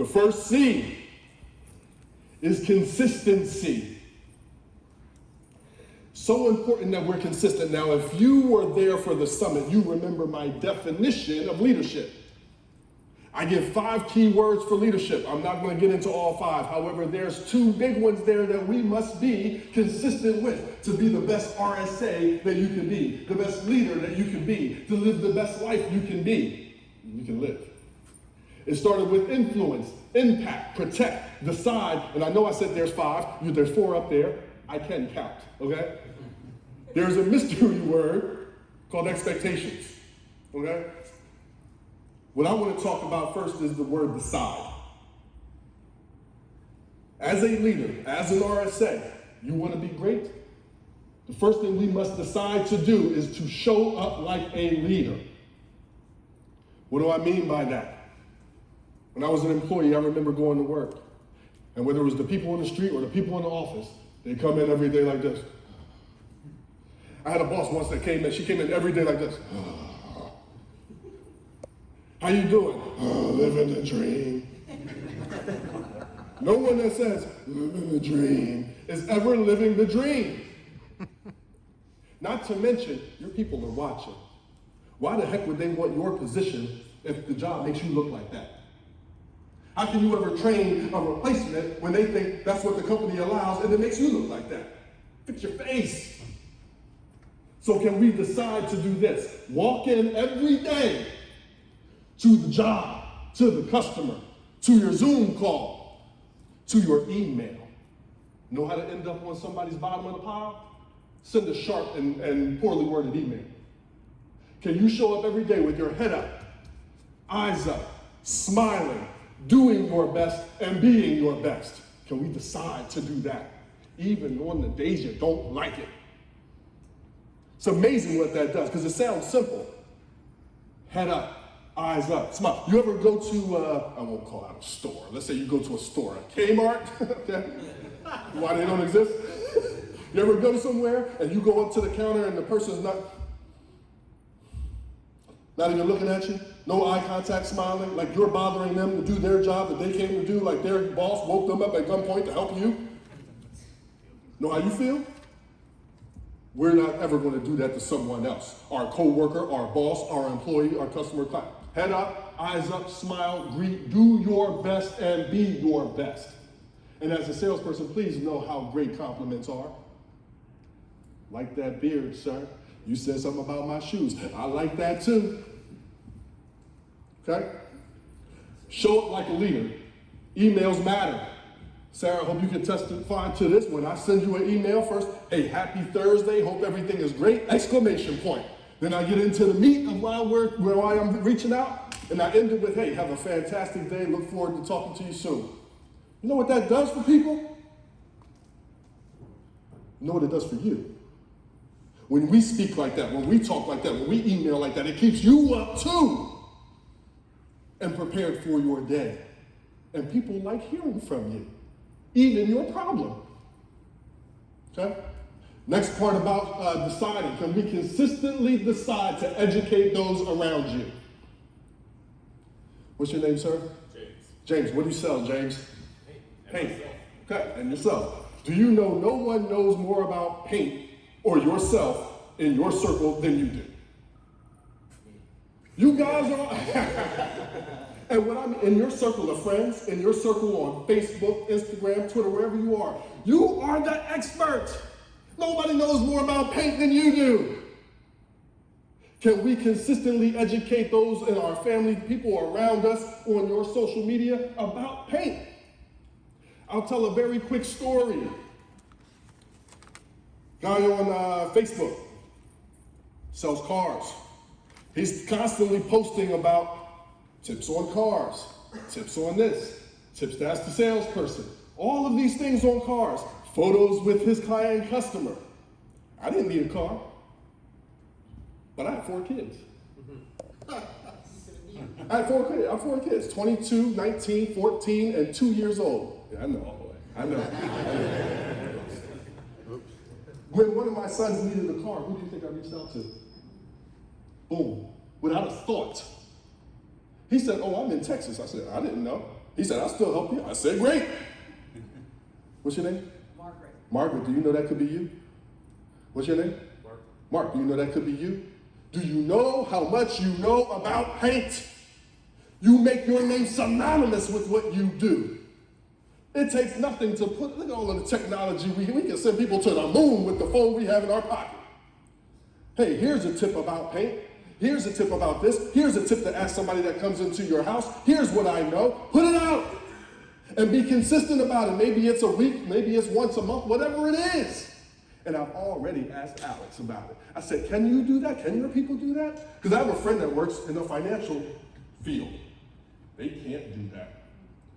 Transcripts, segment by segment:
The first C is consistency. So important that we're consistent. Now, if you were there for the summit, you remember my definition of leadership. I give 5 key words for leadership. I'm not going to get into all 5. However, there's 2 big ones there that we must be consistent with to be the best RSA that you can be, the best leader that you can be, to live the best life you can be, you can live. It started with influence, impact, protect, decide, and I know I said there's 5, there's 4 up there. I can count, okay? There's a mystery word called expectations, okay? What I want to talk about first is the word decide. As a leader, as an RSA, you want to be great? The first thing we must decide to do is to show up like a leader. What do I mean by that? When I was an employee, I remember going to work. And whether it was the people on the street or the people in the office, they come in every day like this. I had a boss once that came in, she came in every day like this. How you doing? Living the dream. No one that says, living the dream, is ever living the dream. Not to mention, your people are watching. Why the heck would they want your position if the job makes you look like that? How can you ever train a replacement when they think that's what the company allows and it makes you look like that? Fix your face. So can we decide to do this? Walk in every day to the job, to the customer, to your Zoom call, to your email. Know how to end up on somebody's bottom of the pile? Send a sharp and poorly worded email. Can you show up every day with your head up, eyes up, smiling, doing your best and being your best? Can we decide to do that, even on the days you don't like it? It's amazing what that does, because it sounds simple. Head up, eyes up, smile. You ever go to, I won't call out a store. Let's say you go to a store, a Kmart, okay? Why they don't exist? You ever go somewhere and you go up to the counter and the person's not even looking at you? No eye contact, smiling, like you're bothering them to do their job that they came to do, like their boss woke them up at gunpoint to help you? Know how you feel? We're not ever going to do that to someone else. Our coworker, our boss, our employee, our customer, client. Head up, eyes up, smile, greet, do your best and be your best. And as a salesperson, please know how great compliments are. Like that beard, sir. You said something about my shoes. I like that too. Okay? Show up like a leader. Emails matter. Sarah, I hope you can testify to this. When I send you an email first, hey, happy Thursday, hope everything is great, exclamation point. Then I get into the meat of where I'm reaching out, and I end it with, hey, have a fantastic day, look forward to talking to you soon. You know what that does for people? You know what it does for you? When we speak like that, when we talk like that, when we email like that, it keeps you up too and prepared for your day. And people like hearing from you, even your problem. Okay? Next part about deciding. Can we consistently decide to educate those around you? What's your name, sir? James. James, what do you sell, James? Paint. Okay, and yourself. Do you know no one knows more about paint or yourself in your circle than you do? You guys are, and what I mean, in your circle of friends, in your circle on Facebook, Instagram, Twitter, wherever you are the expert. Nobody knows more about paint than you do. Can we consistently educate those in our family, people around us on your social media about paint? I'll tell a very quick story. Guy on Facebook sells cars. He's constantly posting about tips on cars, tips on this, tips to ask the salesperson, all of these things on cars, photos with his client customer. I didn't need a car, but I have 4 kids. I have 4 kids, 22, 19, 14, and 2 years old. Yeah, I know. When one of my sons needed a car, who do you think I reached out to? Boom, without a thought. He said, oh, I'm in Texas. I said, I didn't know. He said, I'll still help you. I said, great. What's your name? Margaret. Margaret, do you know that could be you? What's your name? Mark. Mark, do you know that could be you? Do you know how much you know about paint? You make your name synonymous with what you do. It takes nothing to put, look at all of the technology. We can send people to the moon with the phone we have in our pocket. Hey, here's a tip about paint. Here's a tip about this. Here's a tip to ask somebody that comes into your house. Here's what I know. Put it out and be consistent about it. Maybe it's a week, maybe it's once a month, whatever it is. And I've already asked Alex about it. I said, can you do that? Can your people do that? Because I have a friend that works in the financial field. They can't do that.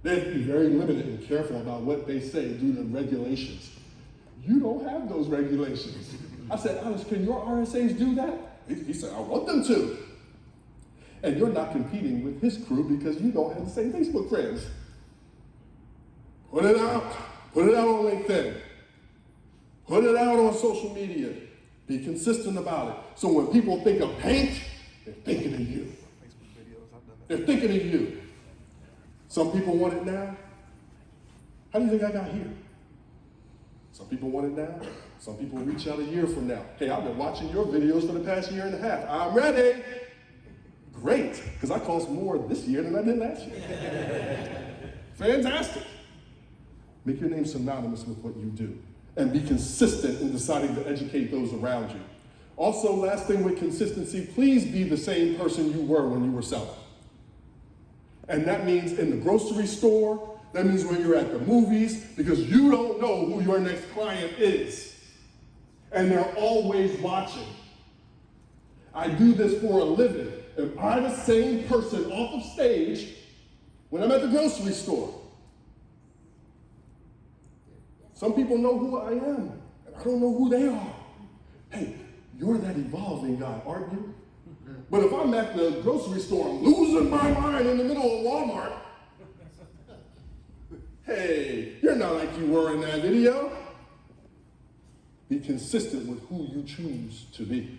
They have to be very limited and careful about what they say due to regulations. You don't have those regulations. I said, Alex, can your RSAs do that? He said, I want them to. And you're not competing with his crew because you don't have the same Facebook friends. Put it out. Put it out on LinkedIn. Put it out on social media. Be consistent about it. So when people think of paint, they're thinking of you. They're thinking of you. Some people want it now. How do you think I got here? Some people want it now. Some people reach out a year from now. Hey, I've been watching your videos for the past year and a half. I'm ready. Great, because I cost more this year than I did last year. Fantastic. Make your name synonymous with what you do and be consistent in deciding to educate those around you. Also, last thing with consistency, please be the same person you were when you were selling. And that means in the grocery store, that means when you're at the movies, because you don't know who your next client is. And they're always watching. I do this for a living. If I'm the same person off of stage when I'm at the grocery store, some people know who I am, and I don't know who they are. Hey, you're that evolving guy, aren't you? But if I'm at the grocery store, I'm losing my mind in the middle of Walmart. Hey, you're not like you were in that video. Be consistent with who you choose to be.